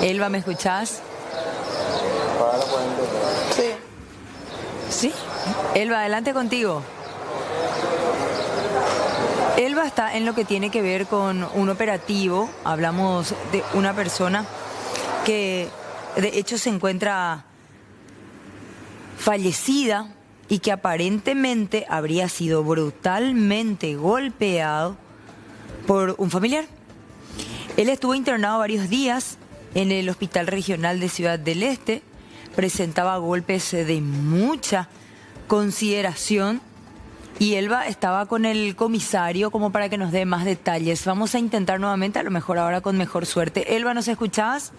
Elba, ¿me escuchás? Sí. Sí. Elba, adelante contigo. Elba está en lo que tiene que ver con un operativo. Hablamos de una persona que de hecho se encuentra fallecida y que aparentemente habría sido brutalmente golpeado por un familiar. Él estuvo internado varios días en el Hospital Regional de Ciudad del Este, presentaba golpes de mucha consideración y Elba estaba con el comisario como para que nos dé más detalles. Vamos a intentar nuevamente, a lo mejor ahora con mejor suerte. Elba, ¿nos escuchás?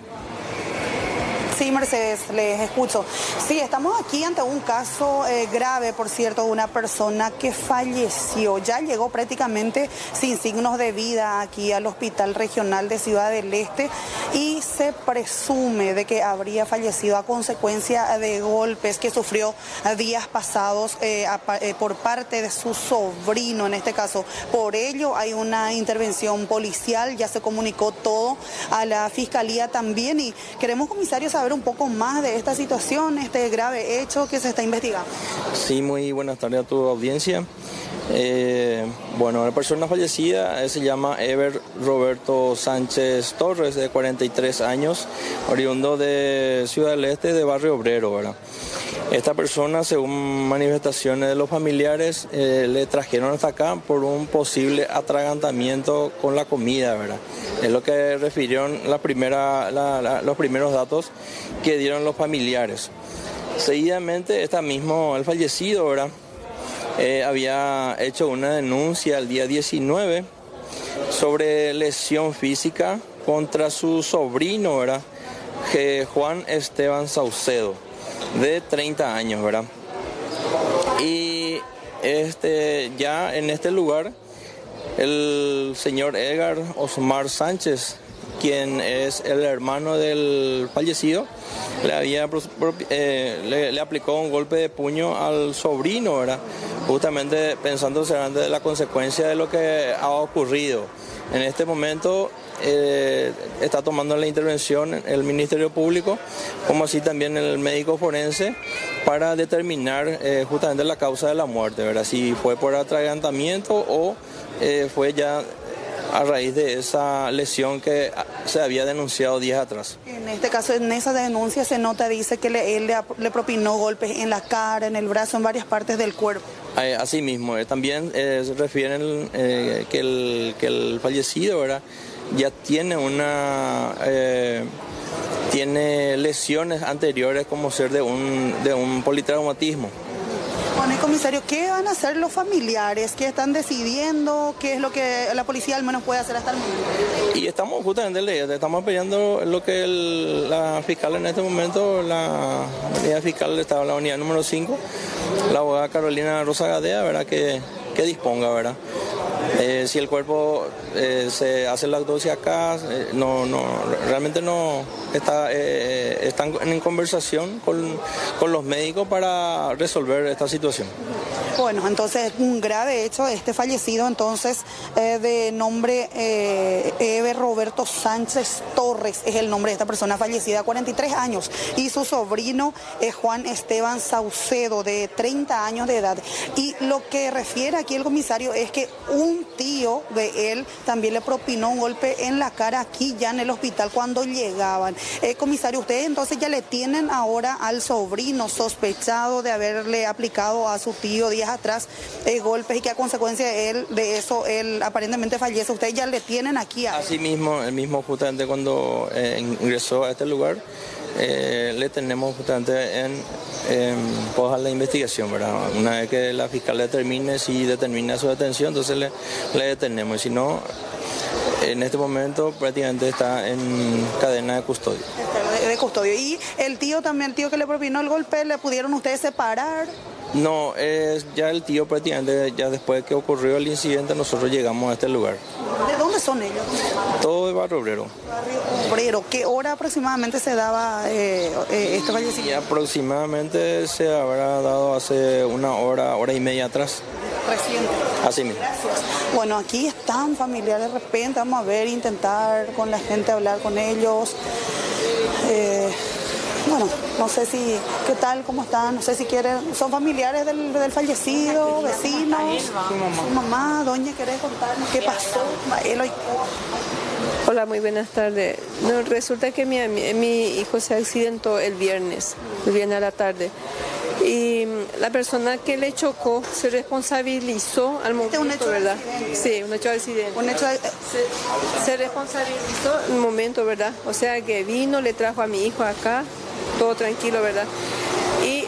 Sí, Mercedes, les escucho. Sí, estamos aquí ante un caso grave, por cierto, de una persona que falleció. Ya llegó prácticamente sin signos de vida aquí al Hospital Regional de Ciudad del Este y se presume de que habría fallecido a consecuencia de golpes que sufrió días pasados por parte de su sobrino, en este caso. Por ello hay una intervención policial, ya se comunicó todo a la Fiscalía también y queremos, comisario, saber un poco más de esta situación, este grave hecho que se está investigando. Sí, muy buenas tardes a tu audiencia. Bueno, la persona fallecida se llama Ever Roberto Sánchez Torres, de 43 años, oriundo de Ciudad del Este, de Barrio Obrero, ¿verdad? Esta persona, según manifestaciones de los familiares, le trajeron hasta acá por un posible atragantamiento con la comida, ¿verdad? Es lo que refirieron los primeros datos que dieron los familiares. Seguidamente, el fallecido, ¿verdad? Había hecho una denuncia el día 19 sobre lesión física contra su sobrino, ¿verdad? Juan Esteban Saucedo, de 30 años, ¿verdad? Y ya en este lugar, el señor Edgar Osmar Sánchez, quien es el hermano del fallecido, le aplicó un golpe de puño al sobrino, ¿verdad? Justamente pensando de la consecuencia de lo que ha ocurrido. En este momento está tomando la intervención el Ministerio Público, como así también el médico forense, para determinar justamente la causa de la muerte, ¿verdad? Si fue por atragantamiento o fue ya a raíz de esa lesión que se había denunciado días atrás. En este caso, en esa denuncia se nota, dice que él le propinó golpes en la cara, en el brazo, en varias partes del cuerpo. Así mismo, también se refieren que el fallecido, ¿verdad?, ya tiene tiene lesiones anteriores como ser de un politraumatismo. Bueno, comisario, ¿qué van a hacer los familiares? ¿Qué están decidiendo? ¿Qué es lo que la policía al menos puede hacer hasta el momento? Y estamos justamente estamos apoyando lo que la fiscal en este momento, la unidad fiscal está en la unidad número 5, la abogada Carolina Rosa Gadea, ¿verdad?, que disponga, ¿verdad? Si el cuerpo se hace la autopsia acá, realmente no están en conversación con los médicos para resolver esta situación. Bueno, entonces un grave hecho, este fallecido entonces de nombre Ever Roberto Sánchez Torres, es el nombre de esta persona fallecida, 43 años, y su sobrino Juan Esteban Saucedo, de 30 años de edad. Y lo que refiere aquí el comisario es que un tío de él también le propinó un golpe en la cara aquí ya en el hospital cuando llegaban. Comisario, ustedes entonces ya le tienen ahora al sobrino sospechado de haberle aplicado a su tío días atrás golpes y que a consecuencia de eso él aparentemente fallece. Ustedes ya le tienen aquí a él. Así mismo, él mismo justamente cuando ingresó a este lugar, le tenemos justamente en pos a la investigación, ¿verdad? Una vez que la fiscal determina su detención, entonces le detenemos, y si no, en este momento prácticamente está en cadena de custodia. De custodio. Y el tío también, el tío que le propinó el golpe, ¿le pudieron ustedes separar? No, ya el tío prácticamente, ya después que ocurrió el incidente, nosotros llegamos a este lugar. ¿De dónde son ellos? Todo de Barrio Obrero. Barrio Obrero. ¿Qué hora aproximadamente se daba este fallecimiento? Y aproximadamente se habrá dado hace una hora y media atrás. reciente. Así mismo. Gracias. Bueno, aquí están familiares de repente, vamos a ver, intentar con la gente hablar con ellos. Bueno, no sé si, ¿qué tal? ¿Cómo están? No sé si quieren, son familiares del fallecido, vecinos. Su mamá, doña, ¿querés contarnos qué pasó? Hola, muy buenas tardes. No, resulta que mi hijo se accidentó el viernes a la tarde. Y la persona que le chocó se responsabilizó al momento, un hecho ¿verdad? de accidente. Sí, un hecho de accidente. Un hecho de... Se responsabilizó en el momento, ¿verdad? O sea que vino, le trajo a mi hijo acá, todo tranquilo, ¿verdad? Y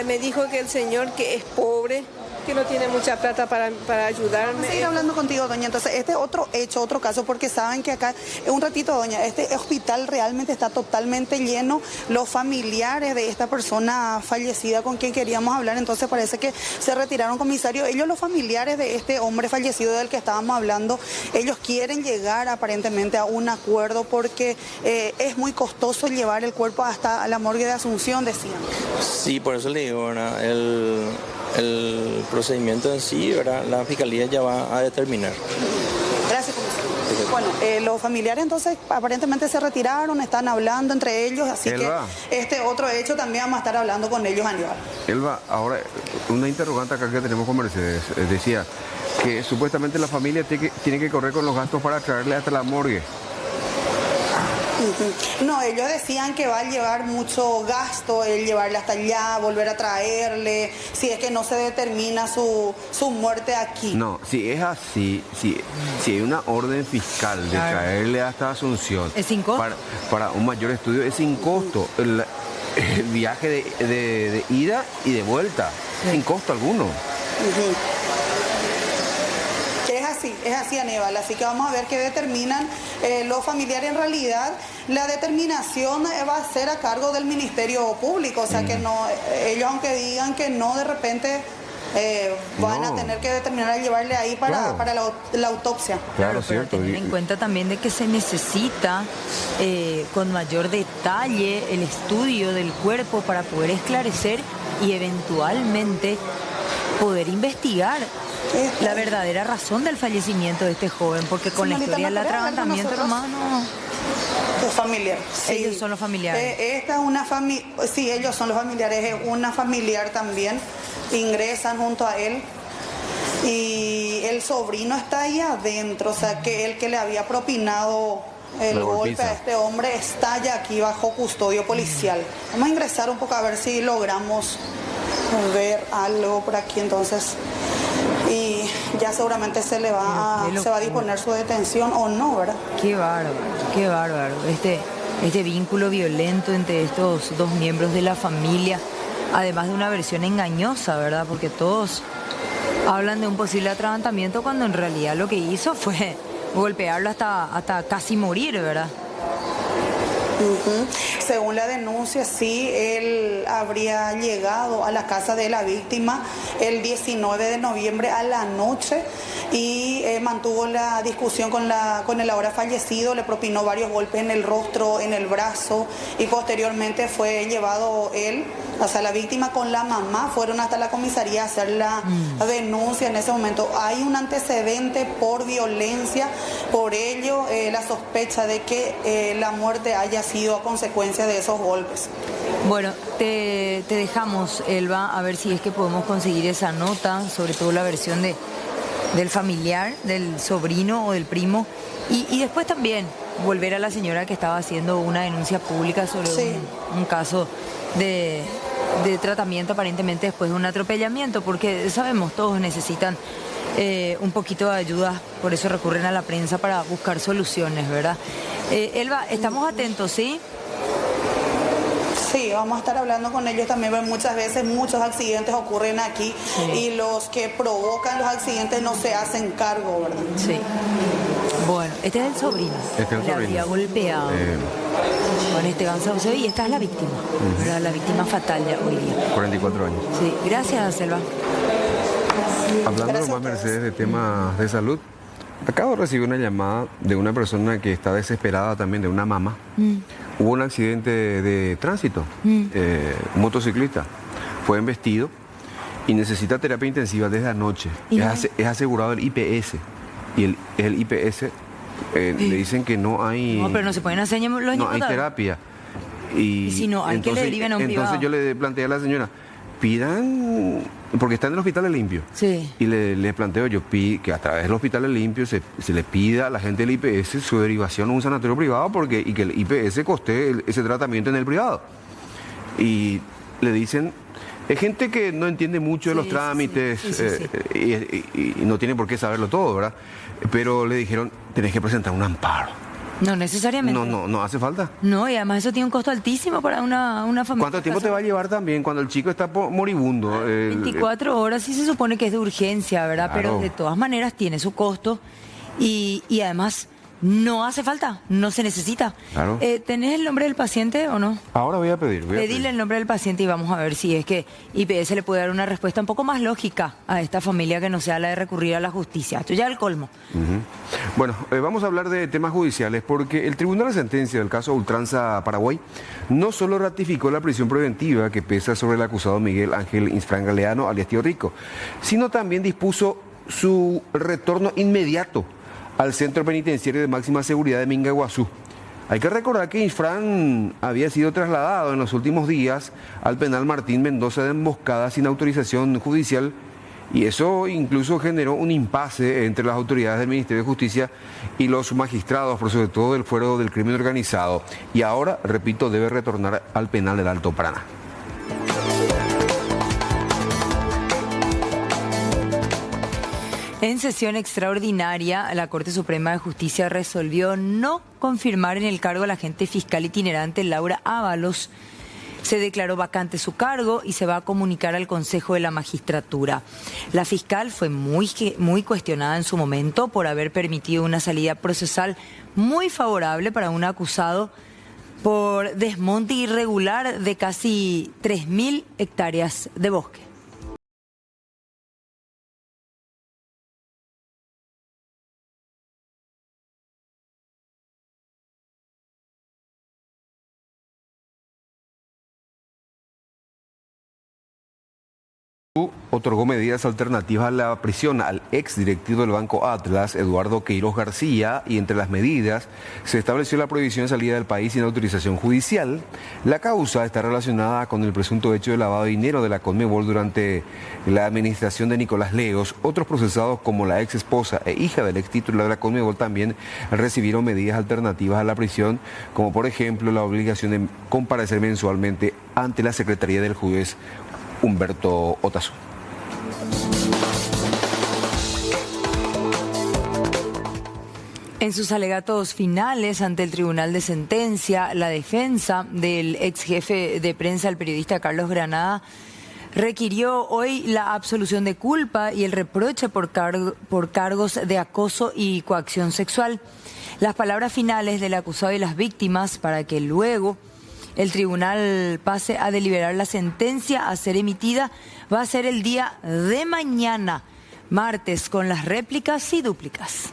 me dijo que el señor, que es pobre, que no tiene mucha plata para ayudarme. Vamos a seguir hablando contigo, doña. Entonces, este otro hecho, otro caso, porque saben que acá, un ratito, doña, este hospital realmente está totalmente lleno. Los familiares de esta persona fallecida con quien queríamos hablar, entonces parece que se retiraron, comisario. Ellos, los familiares de este hombre fallecido del que estábamos hablando, ellos quieren llegar aparentemente a un acuerdo porque es muy costoso llevar el cuerpo hasta la morgue de Asunción, decían. Sí, por eso le digo, ¿verdad? El procedimiento en sí, ¿verdad? La fiscalía ya va a determinar. Gracias, comisario. Bueno, los familiares entonces aparentemente se retiraron, están hablando entre ellos, así Elba. que este otro hecho también vamos a estar hablando con ellos, Aníbal. Elba, ahora una interrogante acá que tenemos con Mercedes. Decía que supuestamente la familia tiene que correr con los gastos para traerle hasta la morgue. No, ellos decían que va a llevar mucho gasto el llevarle hasta allá, volver a traerle, si es que no se determina su muerte aquí. No, si es así, si hay una orden fiscal de traerle hasta Asunción, ¿Es sin costo? para un mayor estudio, es sin costo. El viaje de ida y de vuelta, sin costo alguno. Es así, Aníbal, así que vamos a ver qué determinan los familiares. En realidad, la determinación va a ser a cargo del Ministerio Público, o sea que no, ellos aunque digan que no, de repente van a tener que determinar a llevarle ahí para la autopsia. Claro, Pero cierto. tener en cuenta también de que se necesita con mayor detalle el estudio del cuerpo para poder esclarecer y eventualmente poder investigar la verdadera razón del fallecimiento de este joven, porque con la historia del atragantamiento, hermano... Es familiar. Sí. Ellos son los familiares. Esta es una familia, sí, ellos son los familiares, es una familiar también, ingresan junto a él y el sobrino está ahí adentro, o sea que el que le había propinado el golpe a este hombre está ya aquí bajo custodio policial. Vamos a ingresar un poco a ver si logramos ver algo por aquí entonces. Y ya seguramente se va a disponer su detención o no, ¿verdad? Qué bárbaro, qué bárbaro. Este vínculo violento entre estos dos miembros de la familia, además de una versión engañosa, ¿verdad? Porque todos hablan de un posible atragantamiento cuando en realidad lo que hizo fue golpearlo hasta casi morir, ¿verdad? Según la denuncia, sí, él habría llegado a la casa de la víctima el 19 de noviembre a la noche y mantuvo la discusión con el ahora fallecido, le propinó varios golpes en el rostro, en el brazo y posteriormente fue llevado él, o sea, la víctima con la mamá, fueron hasta la comisaría a hacer la denuncia. En ese momento hay un antecedente por violencia, por ello la sospecha de que la muerte haya sido a consecuencia de esos golpes. Bueno, te dejamos, Elba, a ver si es que podemos conseguir esa nota, sobre todo la versión del familiar, del sobrino o del primo, y después también volver a la señora que estaba haciendo una denuncia pública sobre un caso de tratamiento aparentemente después de un atropellamiento, porque sabemos todos necesitan un poquito de ayuda, por eso recurren a la prensa para buscar soluciones, ¿verdad? Elba, estamos atentos, ¿sí? Sí, vamos a estar hablando con ellos también, porque muchas veces muchos accidentes ocurren aquí y los que provocan los accidentes no se hacen cargo, ¿verdad? Sí. Bueno, este es el sobrino. Le había golpeado con Esteban Saucedo y esta es la víctima, ¿verdad? La víctima fatal ya hoy día. 44 años. Sí, gracias, Selva. Hablando nomás, Mercedes, de temas de salud, acabo de recibir una llamada de una persona que está desesperada también, de una mamá. Hubo un accidente de tránsito, un motociclista fue embestido y necesita terapia intensiva desde anoche. Y Es asegurado el IPS. Y el IPS le dicen que no hay... No, pero no se pueden hacer los no hay ñemotados. terapia. Y si no, hay que le deriven a un entonces privado. yo le planteé a la señora, pidan, porque está en el hospital limpio. Sí. Y le planteo yo que a través del hospital limpio se le pida a la gente del IPS su derivación a un sanatorio privado y que el IPS coste ese tratamiento en el privado. Y le dicen, es gente que no entiende mucho de los trámites y no tiene por qué saberlo todo, ¿verdad? Pero le dijeron, tenés que presentar un amparo. No necesariamente. No hace falta. No, y además eso tiene un costo altísimo para una familia. ¿Cuánto tiempo te va a llevar también cuando el chico está moribundo? 24 horas sí se supone que es de urgencia, ¿verdad? Claro. Pero de todas maneras tiene su costo y además no hace falta, no se necesita. Claro. ¿Tenés el nombre del paciente o no? Ahora voy a pedir. Pedile el nombre del paciente y vamos a ver si es que IPS le puede dar una respuesta un poco más lógica a esta familia que no sea la de recurrir a la justicia. Esto ya es el colmo. Bueno, vamos a hablar de temas judiciales porque el Tribunal de Sentencia del caso Ultranza Paraguay no solo ratificó la prisión preventiva que pesa sobre el acusado Miguel Ángel Insfrán Galeano, alias Tío Rico, sino también dispuso su retorno inmediato al centro penitenciario de máxima seguridad de Mingaguazú. Hay que recordar que Insfrán había sido trasladado en los últimos días al penal Martín Mendoza de Emboscada sin autorización judicial y eso incluso generó un impasse entre las autoridades del Ministerio de Justicia y los magistrados, pero sobre todo del fuero del crimen organizado. Y ahora, repito, debe retornar al penal del Alto Paraná. En sesión extraordinaria, la Corte Suprema de Justicia resolvió no confirmar en el cargo a la agente fiscal itinerante Laura Ábalos. Se declaró vacante su cargo y se va a comunicar al Consejo de la Magistratura. La fiscal fue muy cuestionada en su momento por haber permitido una salida procesal muy favorable para un acusado por desmonte irregular de casi 3.000 hectáreas de bosque. Otorgó medidas alternativas a la prisión al ex directivo del Banco Atlas, Eduardo Queiroz García, y entre las medidas se estableció la prohibición de salida del país sin autorización judicial. La causa está relacionada con el presunto hecho de lavado de dinero de la Conmebol durante la administración de Nicolás Legos. Otros procesados, como la ex esposa e hija del ex titular de la Conmebol, también recibieron medidas alternativas a la prisión, como por ejemplo la obligación de comparecer mensualmente ante la Secretaría del juez Humberto Otazú. En sus alegatos finales ante el Tribunal de Sentencia, la defensa del ex jefe de prensa, el periodista Carlos Granada, requirió hoy la absolución de culpa y el reproche por cargos de acoso y coacción sexual. Las palabras finales del acusado y las víctimas para que luego el tribunal pase a deliberar la sentencia a ser emitida va a ser el día de mañana, martes, con las réplicas y dúplicas.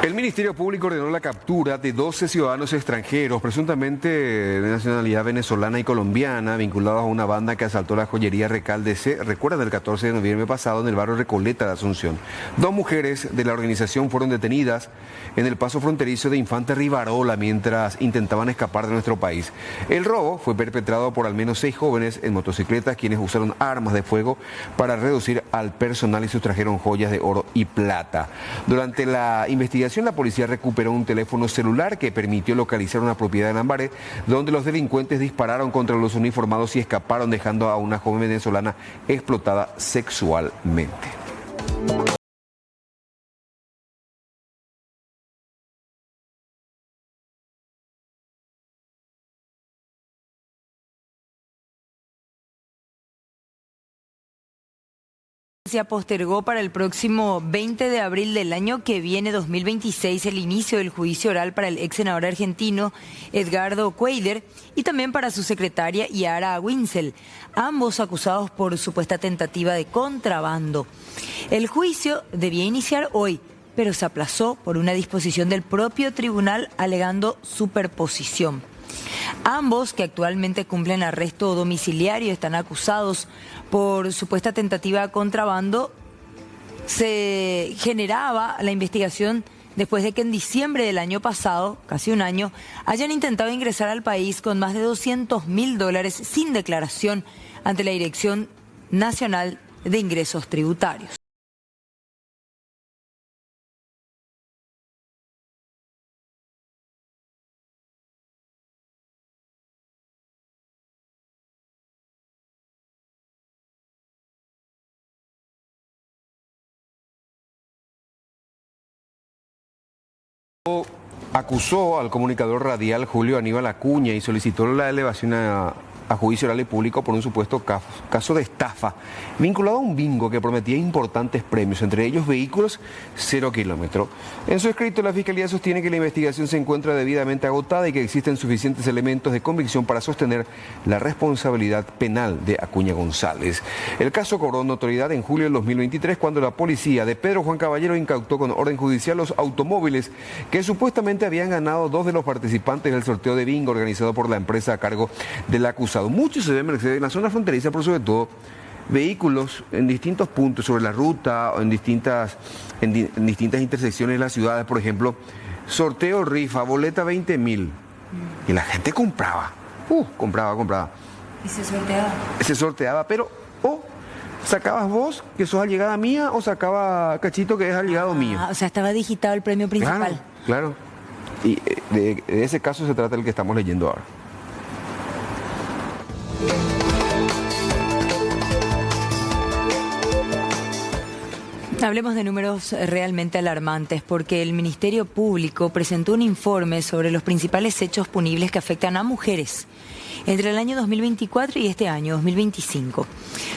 El Ministerio Público ordenó la captura de 12 ciudadanos extranjeros, presuntamente de nacionalidad venezolana y colombiana, vinculados a una banda que asaltó la joyería Recalde C, recuerdan, el 14 de noviembre pasado en el barrio Recoleta de Asunción. 2 mujeres de la organización fueron detenidas en el paso fronterizo de Infante Rivarola mientras intentaban escapar de nuestro país. El robo fue perpetrado por al menos 6 jóvenes en motocicletas, quienes usaron armas de fuego para reducir al personal y sustrajeron joyas de oro y plata. Durante la investigación, la policía recuperó un teléfono celular que permitió localizar una propiedad en Lambaré, donde los delincuentes dispararon contra los uniformados y escaparon, dejando a una joven venezolana explotada sexualmente. Se postergó para el próximo 20 de abril del año que viene, 2026, el inicio del juicio oral para el ex senador argentino Edgardo Cuéllar y también para su secretaria Yara Winsel, ambos acusados por supuesta tentativa de contrabando. El juicio debía iniciar hoy, pero se aplazó por una disposición del propio tribunal alegando superposición. Ambos, que actualmente cumplen arresto domiciliario, están acusados por supuesta tentativa de contrabando. Se generaba la investigación después de que en diciembre del año pasado, casi un año, hayan intentado ingresar al país con más de $200.000 sin declaración ante la Dirección Nacional de Ingresos Tributarios. Acusó al comunicador radial Julio Aníbal Acuña y solicitó la elevación a juicio oral y público por un supuesto caso de estafa vinculado a un bingo que prometía importantes premios, entre ellos vehículos 0 kilómetros. En su escrito, la Fiscalía sostiene que la investigación se encuentra debidamente agotada y que existen suficientes elementos de convicción para sostener la responsabilidad penal de Acuña González. El caso cobró notoriedad en julio del 2023 cuando la policía de Pedro Juan Caballero incautó con orden judicial los automóviles que supuestamente habían ganado 2 de los participantes del sorteo de bingo organizado por la empresa a cargo del acusado. Mucho se ve en la zona fronteriza, pero sobre todo vehículos en distintos puntos sobre la ruta o en distintas intersecciones de las ciudades, por ejemplo, sorteo, rifa, boleta 20.000. Y la gente compraba. Compraba. ¿Y se sorteaba? Se sorteaba, pero sacabas vos, que sos allegada mía, o sacaba Cachito, que es allegado mío. O sea, estaba digitado el premio principal. Claro. Y de ese caso se trata el que estamos leyendo ahora. Hablemos de números realmente alarmantes, porque el Ministerio Público presentó un informe sobre los principales hechos punibles que afectan a mujeres entre el año 2024 y este año 2025.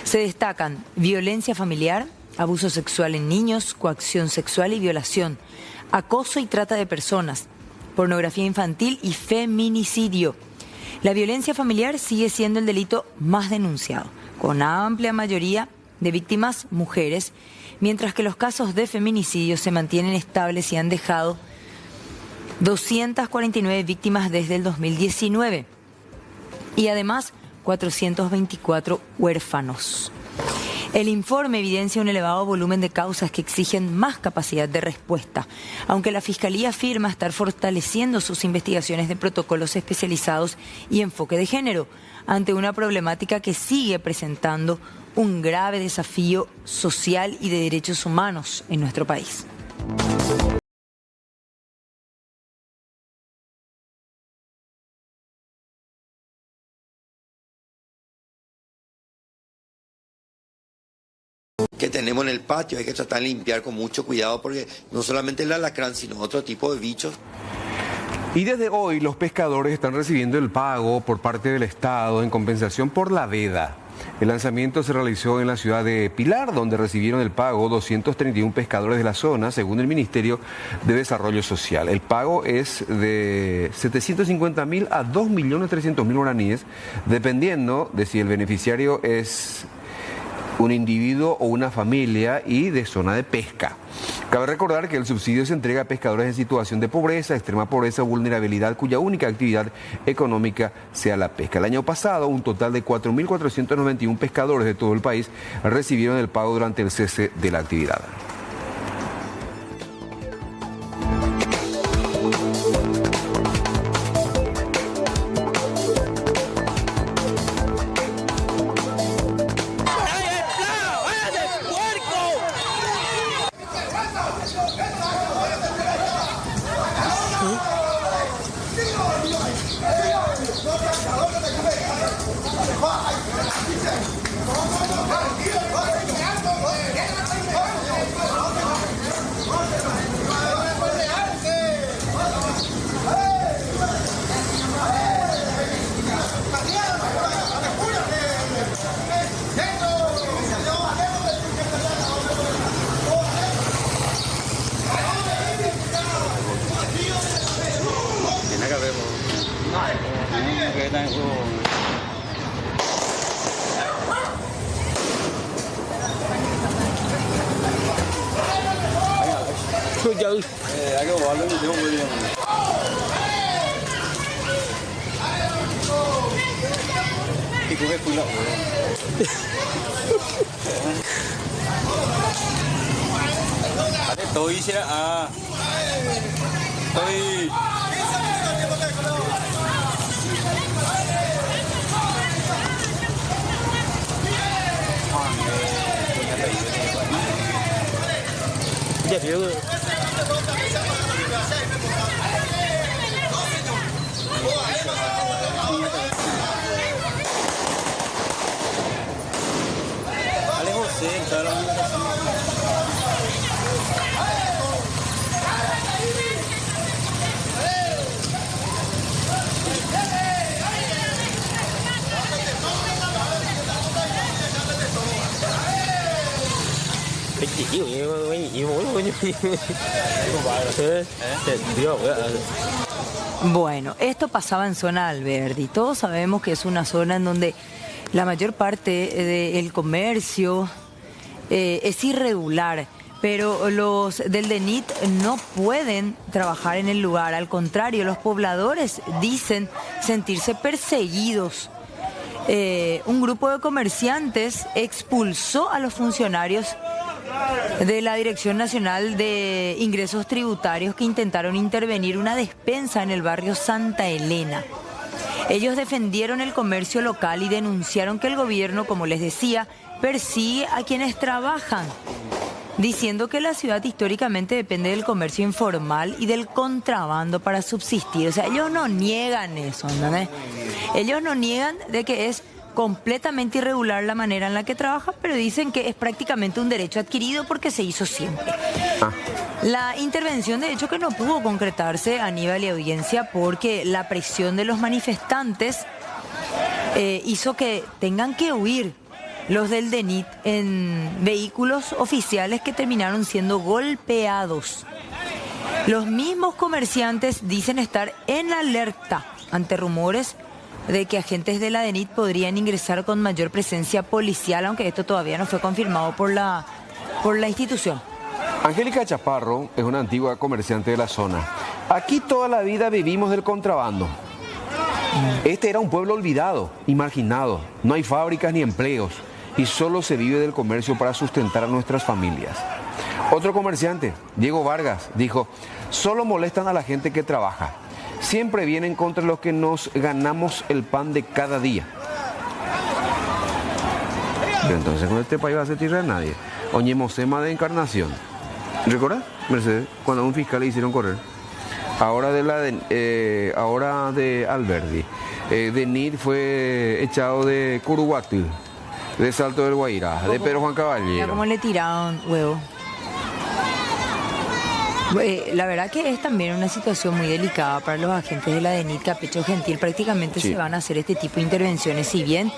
Se destacan violencia familiar, abuso sexual en niños, coacción sexual y violación, acoso y trata de personas, pornografía infantil y feminicidio. La violencia familiar sigue siendo el delito más denunciado, con amplia mayoría de víctimas mujeres, mientras que los casos de feminicidio se mantienen estables y han dejado 249 víctimas desde el 2019 y además 424 huérfanos. El informe evidencia un elevado volumen de causas que exigen más capacidad de respuesta, aunque la Fiscalía afirma estar fortaleciendo sus investigaciones de protocolos especializados y enfoque de género, ante una problemática que sigue presentando un grave desafío social y de derechos humanos en nuestro país. Que tenemos en el patio, hay que tratar de limpiar con mucho cuidado porque no solamente el alacrán, sino otro tipo de bichos. Y desde hoy los pescadores están recibiendo el pago por parte del Estado en compensación por la veda. El lanzamiento se realizó en la ciudad de Pilar, donde recibieron el pago 231 pescadores de la zona, según el Ministerio de Desarrollo Social. El pago es de 750.000 a 2.300.000 guaraníes, dependiendo de si el beneficiario es un individuo o una familia y de zona de pesca. Cabe recordar que el subsidio se entrega a pescadores en situación de pobreza, extrema pobreza o vulnerabilidad cuya única actividad económica sea la pesca. El año pasado, un total de 4.491 pescadores de todo el país recibieron el pago durante el cese de la actividad. Tôi sẽ tôi Bueno, esto pasaba en zona Alberdi. Todos sabemos que es una zona en donde la mayor parte del comercio es irregular, pero los del DENIT no pueden trabajar en el lugar. Al contrario, los pobladores dicen sentirse perseguidos. Un grupo de comerciantes expulsó a los funcionarios de la Dirección Nacional de Ingresos Tributarios que intentaron intervenir una despensa en el barrio Santa Elena. Ellos defendieron el comercio local y denunciaron que el gobierno, como les decía, persigue a quienes trabajan, diciendo que la ciudad históricamente depende del comercio informal y del contrabando para subsistir. O sea, ellos no niegan eso, ¿no? Ellos no niegan de que es completamente irregular la manera en la que trabaja, pero dicen que es prácticamente un derecho adquirido porque se hizo siempre. La intervención, de hecho, que no pudo concretarse, Aníbal y audiencia, porque la presión de los manifestantes hizo que tengan que huir los del DENIT en vehículos oficiales que terminaron siendo golpeados. Los mismos comerciantes dicen estar en alerta ante rumores de que agentes de la DENIT podrían ingresar con mayor presencia policial, aunque esto todavía no fue confirmado por la institución. Angélica Chaparro es una antigua comerciante de la zona. Aquí toda la vida vivimos del contrabando. Este era un pueblo olvidado y marginado. No hay fábricas ni empleos y solo se vive del comercio para sustentar a nuestras familias. Otro comerciante, Diego Vargas, dijo: solo molestan a la gente que trabaja. Siempre vienen contra los que nos ganamos el pan de cada día. Pero entonces con este país va a ser tierra de nadie. Oñemosema de Encarnación. ¿Recuerdas, Mercedes? Cuando a un fiscal le hicieron correr. Ahora de Alberdi. DENIT fue echado de Curuguatil, de Salto del Guairá, de Pedro Juan Caballero. Ya como le tiraron huevo. La verdad que es también una situación muy delicada para los agentes de la DENIT, que a pecho gentil prácticamente se van a hacer este tipo de intervenciones. Si bien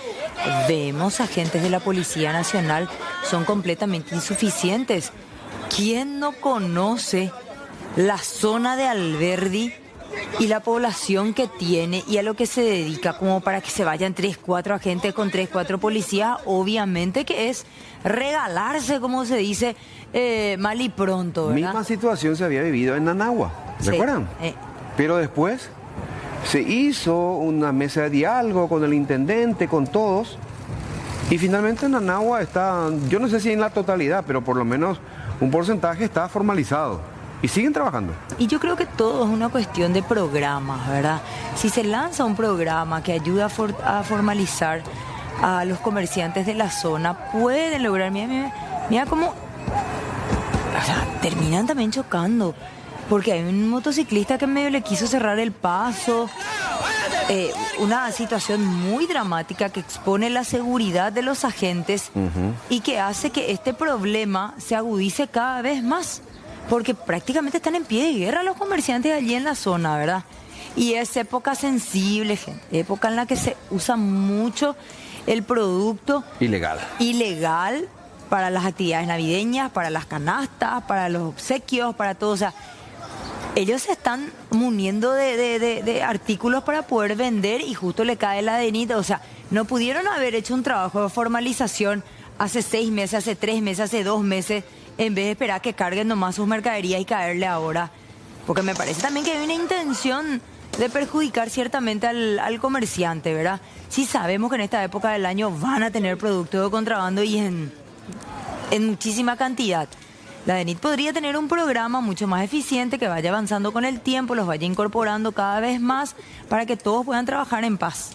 vemos agentes de la Policía Nacional, son completamente insuficientes. ¿Quién no conoce la zona de Alberdi y la población que tiene y a lo que se dedica como para que se vayan 3, 4 agentes con 3, 4 policías? Obviamente que es regalarse, como se dice, mal y pronto, ¿verdad? Misma situación se había vivido en Nanagua, ¿recuerdan? Pero después se hizo una mesa de diálogo con el intendente, con todos, y finalmente Nanagua está, yo no sé si en la totalidad, pero por lo menos un porcentaje está formalizado. Y siguen trabajando. Y yo creo que todo es una cuestión de programas, ¿verdad? Si se lanza un programa que ayuda a formalizar a los comerciantes de la zona, pueden lograr, mira cómo, o sea, terminan también chocando, porque hay un motociclista que medio le quiso cerrar el paso, una situación muy dramática que expone la seguridad de los agentes y que hace que este problema se agudice cada vez más. Porque prácticamente están en pie de guerra los comerciantes allí en la zona, ¿verdad? Y es época sensible, gente, época en la que se usa mucho el producto ilegal para las actividades navideñas, para las canastas, para los obsequios, para todo. O sea, Ellos se están muniendo de artículos para poder vender y justo le cae la denita. O sea, no pudieron haber hecho un trabajo de formalización hace 6 meses, hace 3 meses, hace 2 meses, en vez de esperar que carguen nomás sus mercaderías y caerle ahora. Porque me parece también que hay una intención de perjudicar ciertamente al comerciante, ¿verdad? Sí sabemos que en esta época del año van a tener productos de contrabando y en muchísima cantidad. La DENIT podría tener un programa mucho más eficiente que vaya avanzando con el tiempo, los vaya incorporando cada vez más para que todos puedan trabajar en paz.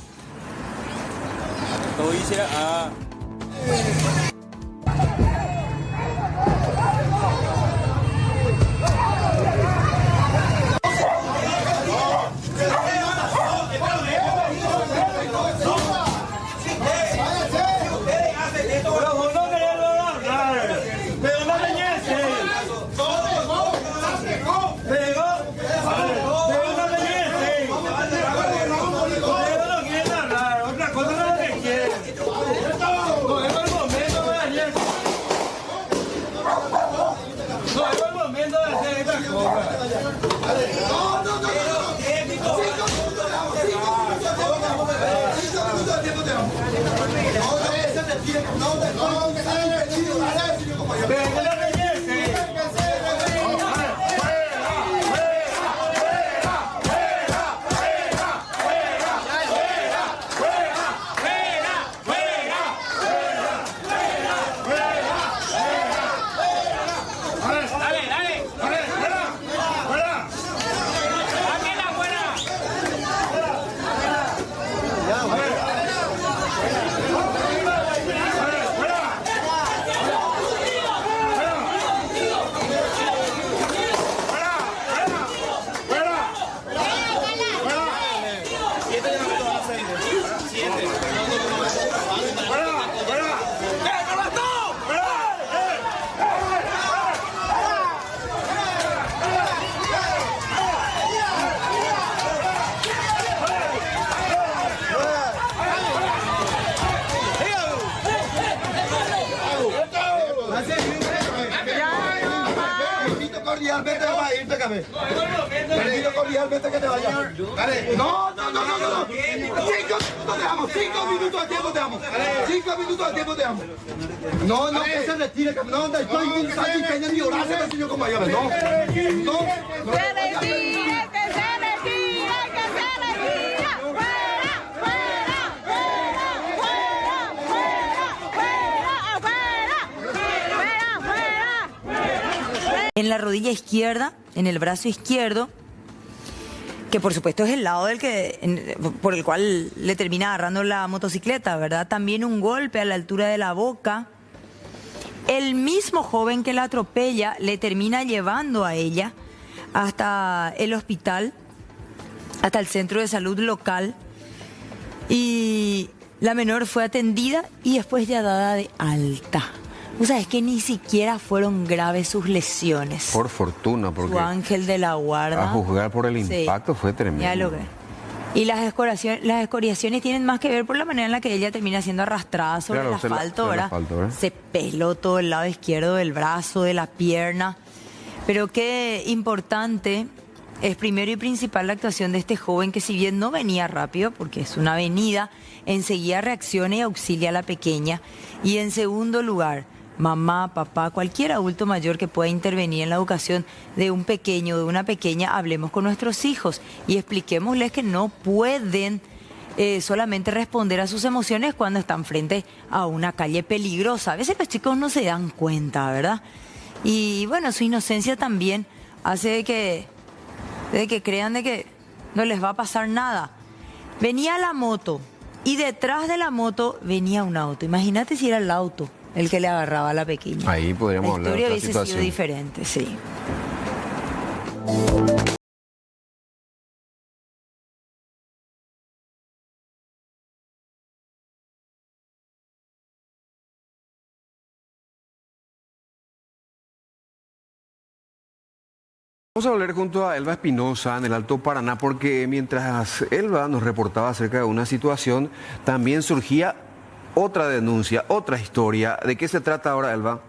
Todo dice a... Cordialmente que te vayas. No. 5 minutos de tiempo te damos. 5 minutos de tiempo te damos. No, que se retire. No, estoy pensando y peña ni orarse, señor compañero. No. Que se retire. En la rodilla izquierda, en el brazo izquierdo, que por supuesto es el lado por el cual le termina agarrando la motocicleta, ¿verdad? También un golpe a la altura de la boca. El mismo joven que la atropella le termina llevando a ella hasta el hospital, hasta el centro de salud local, y la menor fue atendida y después ya dada de alta. O sea, es que ni siquiera fueron graves sus lesiones. Por fortuna, porque su ángel de la guarda. A juzgar por el impacto fue tremendo. Ya lo ve. Y las escoriaciones tienen más que ver por la manera en la que ella termina siendo arrastrada sobre el asfalto, ¿verdad? Se peló todo el lado izquierdo del brazo, de la pierna. Pero qué importante es primero y principal la actuación de este joven que, si bien no venía rápido, porque es una avenida, enseguida reacciona y auxilia a la pequeña. Y en segundo lugar, mamá, papá, cualquier adulto mayor que pueda intervenir en la educación de un pequeño, de una pequeña, hablemos con nuestros hijos y expliquémosles que no pueden solamente responder a sus emociones cuando están frente a una calle peligrosa. A veces los chicos no se dan cuenta, ¿verdad? Y bueno, su inocencia también hace de que crean de que no les va a pasar nada. Venía la moto y detrás de la moto venía un auto. Imagínate si era el auto el que le agarraba a la pequeña. Ahí podríamos hablar de otra hubiese situación. sido diferente, sí. Vamos a hablar junto a Elba Espinosa en el Alto Paraná, porque mientras Elba nos reportaba acerca de una situación, también surgía otra denuncia, otra historia. ¿De qué se trata ahora, Elba?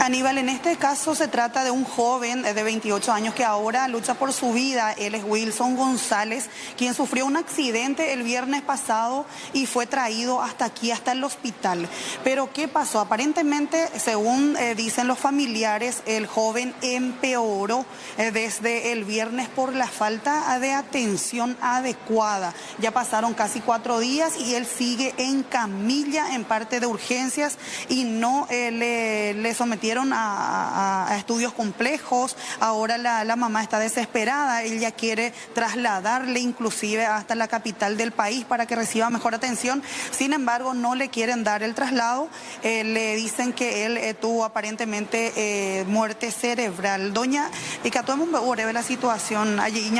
Aníbal, en este caso se trata de un joven de 28 años que ahora lucha por su vida. Él es Wilson González, quien sufrió un accidente el viernes pasado y fue traído hasta aquí, hasta el hospital. Pero ¿qué pasó? Aparentemente, según dicen los familiares, el joven empeoró desde el viernes por la falta de atención adecuada. Ya pasaron casi 4 días y él sigue en camilla en parte de urgencias y no le sometieron a estudios complejos. Ahora la mamá está desesperada, ella quiere trasladarle inclusive hasta la capital del país para que reciba mejor atención. Sin embargo, no le quieren dar el traslado, le dicen que él tuvo aparentemente muerte cerebral. Doña, y que a todo el mundo ve la situación allí.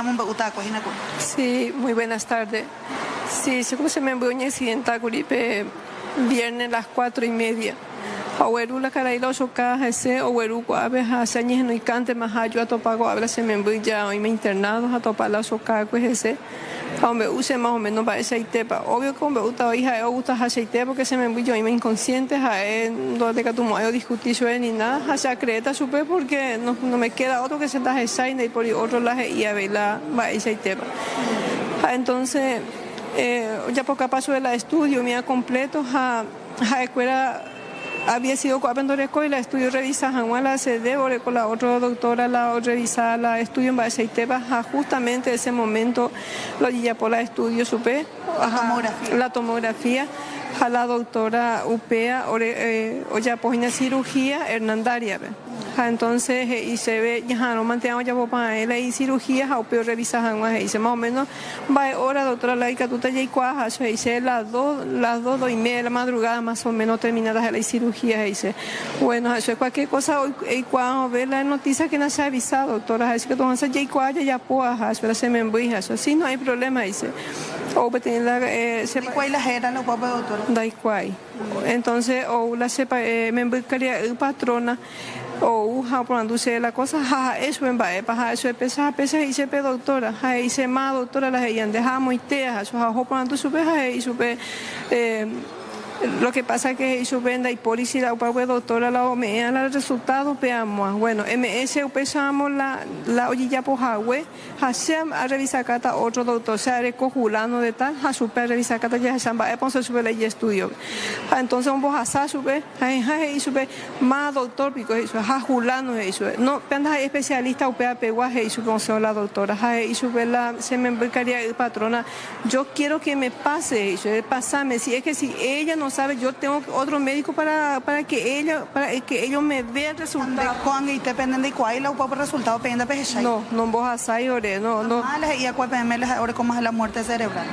Sí, muy buenas tardes. Sí, se me envió un accidente viernes a las 4:30. Abuelo la cara y los ocas ese abuelo guabe hace años no y cante más yo a topago habla se me envió ya hoy me internados a topar los ocas pues ese hombre use más o menos para ese itepa obvio que hombre gusta hija gusta aceite porque se me envió yo y me inconsciente a donde que tu modo discutir sobre ni nada hacia creta supe porque no me queda otro que se da esa y por otro lado y a ver la va ese itepa entonces ya poca paso de la estudio mía completo a escuela había sido cuando la estudio revisa la CD o con la otra doctora la revisa la estudio en base a justamente ese momento lo ya por la estudio supe la tomografía a la doctora Upea o ya pues una cirugía hernandaria entonces y se ve ya no mantenemos ya para él y cirugías a Upea revisa y dice más o menos va ahora doctora laica tú te ya dice las 2:30 de la madrugada más o menos terminadas la cirugía dice bueno eso es cualquier cosa hoy cuando ve la noticia que no se ha avisado doctora dice que tú vas a ya puedas pero se me envía eso sí no hay problema dice o tener la ¿cuál la era la guapa doctora? Entonces o la sepa me enviaría el patrona o produce la cosa eso en va eso pesa y se pe doctora y se más doctora las hayan dejamos y te eso produce supe y supe lo que pasa es que su venda y policía la doctora la OME los resultados veamos bueno MS pesamos la ollilla pojagüe a revisar cata otro doctor se recojulano de tal a super revisar cata ya se va a poner su ley estudio entonces un bojasa sube y sube más doctor pico eso a julano eso no penda especialista upea peguaje y sube la doctora y sube la se me enviaría el patrona yo quiero que me pase eso pasame si es que si ella no sabe yo tengo otro médico para que ellos me vean resultados Juan y te dependen de cuál la upa resultado pende peje no vos asai ore no y a cuál PM les ahora como es la muerte cerebral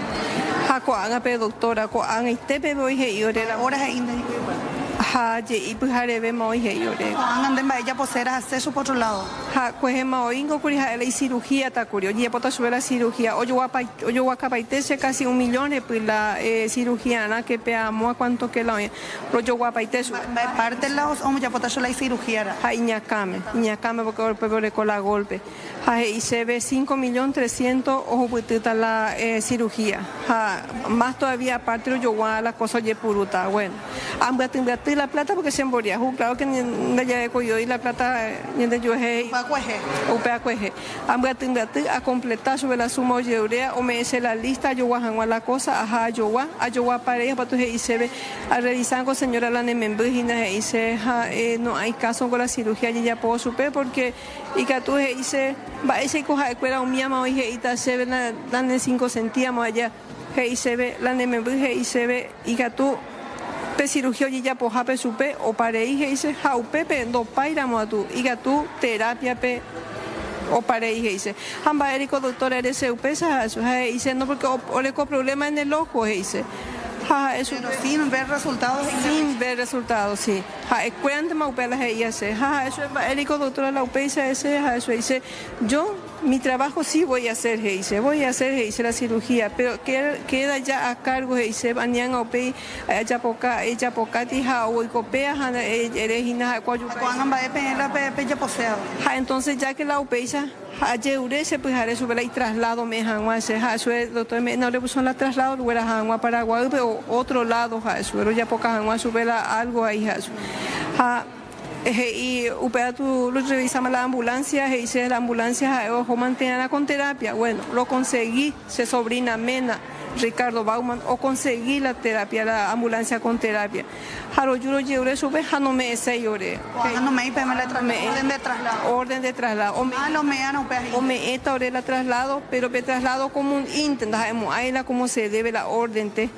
Juan a doctora Juan y te pego y ore ahora es y pues haré más y ore andan ella posera hacer su por otro lado pues más ingo curija la cirugía ta curioso y pota subir la cirugía o yo guapaitese casi 1 millón pues la cirugía que peamos a cuánto que la pero yo guapaitese parte los hombres ya pota la cirugía iñacame porque con la golpe y se ve 5.300.000 ojo puetita la cirugía más todavía aparte yo guá la cosa ye puruta bueno ambas la plata porque se moría claro que ni ya cogió y la plata ni de yo upea cueje ambas a completar sobre la suma de urea o me dice la lista yo guá la cosa a yo guá pareja para tu y se ve a revisar con señora la nemembrígina y se no hay caso con la cirugía y ya puedo supe porque y que tú dice va ese coja escuela un miama y se ve dan 5 centímetros allá y se ve la nemembrígina y se ve y que tú pe cirugía y ya poja pe supe o pare y dice jau pepe do pairamo a tu y que tú terapia pe o pare y dice amba erico doctor eres pesa eso dice no porque o le co problema en el ojo dice eso sin ver resultados sí cuánto más upelas ella se eso es erico doctora la upesa ese eso dice yo mi trabajo sí voy a hacer dice la cirugía pero queda ya a cargo dice bañan a upei ella poca tija o copea eres ina cuando va a pepe ya poseado entonces ya que la upesa ayer se pues haré subir y traslado me hanwa se eso es doctor no le puso la traslado luego era hanwa Paraguay pero otro lado eso pero ya poca hanwa subir algo ahí eso Y upea tú lo revisamos la ambulancia, y dice la ambulancia ojo mantenerla con terapia. Bueno, lo conseguí, se sobrina Mena, Ricardo Bauman, o conseguí la terapia, la ambulancia con terapia. Jaro yo lo llevé sube, no me ese lloré. No me orden de traslado. Orden de traslado. O me esta hora la traslado, pero me traslado como un intento, ahí la como se debe la orden te.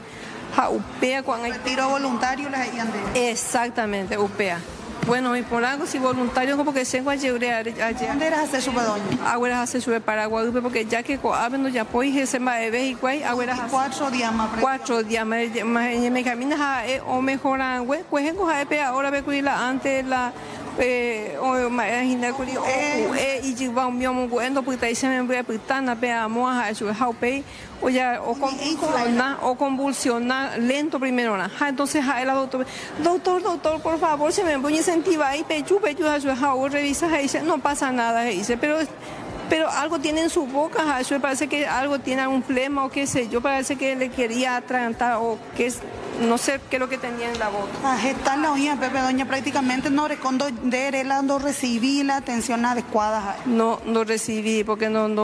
Upea cuando hay retiro voluntario las hayan de. Exactamente, upea. Bueno, y por algo si voluntario como que se ayer. ¿Dónde eras hacer su pedoña? Ahora hace su Paraguay, porque ya que coabendo ya pues se me ve igual, ahora 4 días más. 4 días más me camina o mejoran, pues en coja ahora ve cuida antes la o imagina que y lleva un mío bueno porque ahí se me ve pitana peamos a su haupe o ya o convulsiona lento primero entonces a la doctor por favor se me voy a incentivar y pechu a su hau revisa y dice no pasa nada dice pero algo tiene en su boca, eso parece que algo tiene algún flema o qué sé yo, parece que le quería atragantar o que es, no sé qué es lo que tenía en la boca. Está la oía, Pepe Doña, prácticamente no recibí la atención adecuada. No recibí, porque no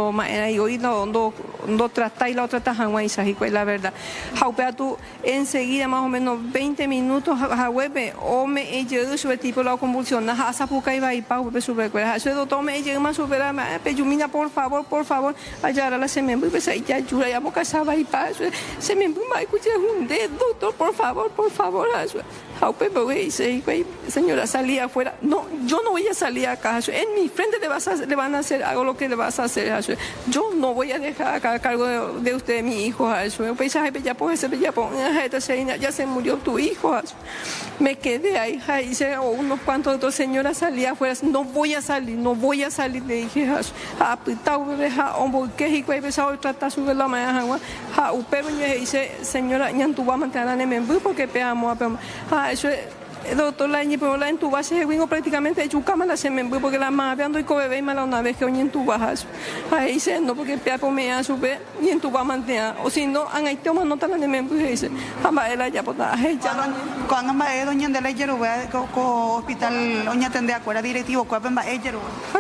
traté y la otra tajanguay, la verdad. Jaupea tú enseguida, más o menos 20 minutos, jahuepe, o me he llegado sobre tipo la convulsión, hasta puca iba y pau, pepe sobre cuerda. Eso doctor me llega más sobre Peyumina, por favor, allá ahora la se me pues ahí ya ayuda, ya boca saba y paso, se me va a escuchar un dedo, doctor, por favor, Jaupe, señora, salí afuera. No, yo no voy a salir acá. En mi frente le van a hacer algo lo que le vas a hacer. Yo no voy a dejar acá a cargo de usted, mi hijo. Ya se murió tu hijo. Me quedé ahí. Unos cuantos otros señoras salí afuera. No voy a salir. Le dije, tratar sobre la mañana. Señora, ñantuba mantener porque peamos eso es doctor la entuba se vengo prácticamente hecho cámara se me porque la más veando y cobe mala una vez que hoy entubajas ahí se no porque peapo me a sube y entuba mantea o si no han hecho más nota la me dice ella ya pota cuando va doña de la yeruba hospital doña tende acuerda directivo cuapen va ella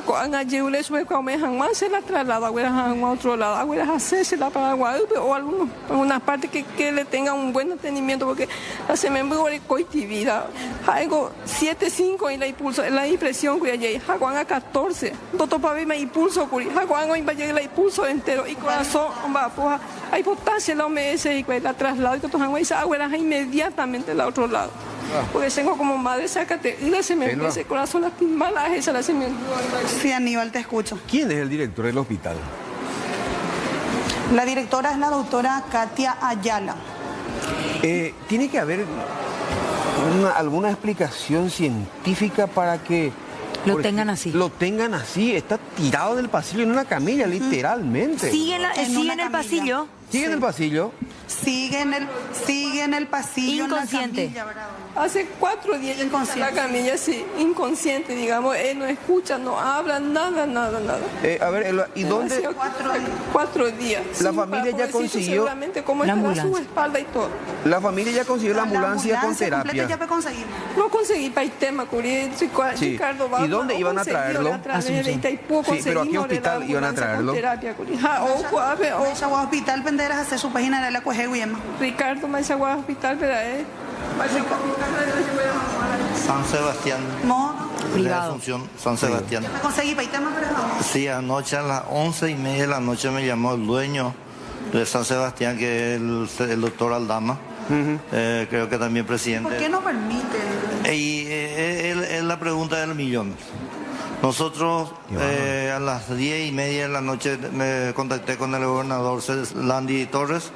cuando ayer le sube como me han más se la traslada a otro lado ahora hacerse la Paraguay o algunos en una parte que le tenga un buen atendimiento porque la se me coitivida algo 7.5 y la impresión que hay Jaguán a 14 doctor para ver impulso Jaguán hoy va a llegar el impulso entero y corazón va a hay potasio la OMS y la traslado y que todos esa agua inmediatamente al otro lado porque tengo como madre sácate y se me empieza el corazón lastimada esa la se me sí Aníbal te escucho. ¿Quién es el director del hospital? La directora es la doctora Katia Ayala. Tiene que haber alguna explicación científica para que lo tengan así. Lo tengan así, está tirado del pasillo en una camilla, literalmente. Sigue en el pasillo. ¿Sigue en el pasillo? Sigue en el pasillo. Inconsciente. En la camilla, hace 4 días en la camilla, sí, inconsciente, digamos, él no escucha, no habla, nada. A ver, ¿y dónde? 4 días. La familia ya consiguió seguramente cómo está su espalda y todo. La familia ya consiguió la ambulancia con terapia. Ya conseguir. No conseguí para el tema, Ricardo. ¿Y dónde iban a traerlo? Sí, pero ¿a qué hospital iban a traerlo? Hospital Penderas hacer su página de la Cuejeguiema. Ricardo Maichagua Hospital, pero San Sebastián. No. Privado. San Sebastián. ¿Me conseguí para el tema? Sí, anoche a las 11:30 de la noche me llamó el dueño de San Sebastián, que es el doctor Aldama. Creo que también presidente. ¿Por qué no permite? Y es la pregunta del millón. Nosotros a las 10:30 de la noche me contacté con el gobernador Landy Torres.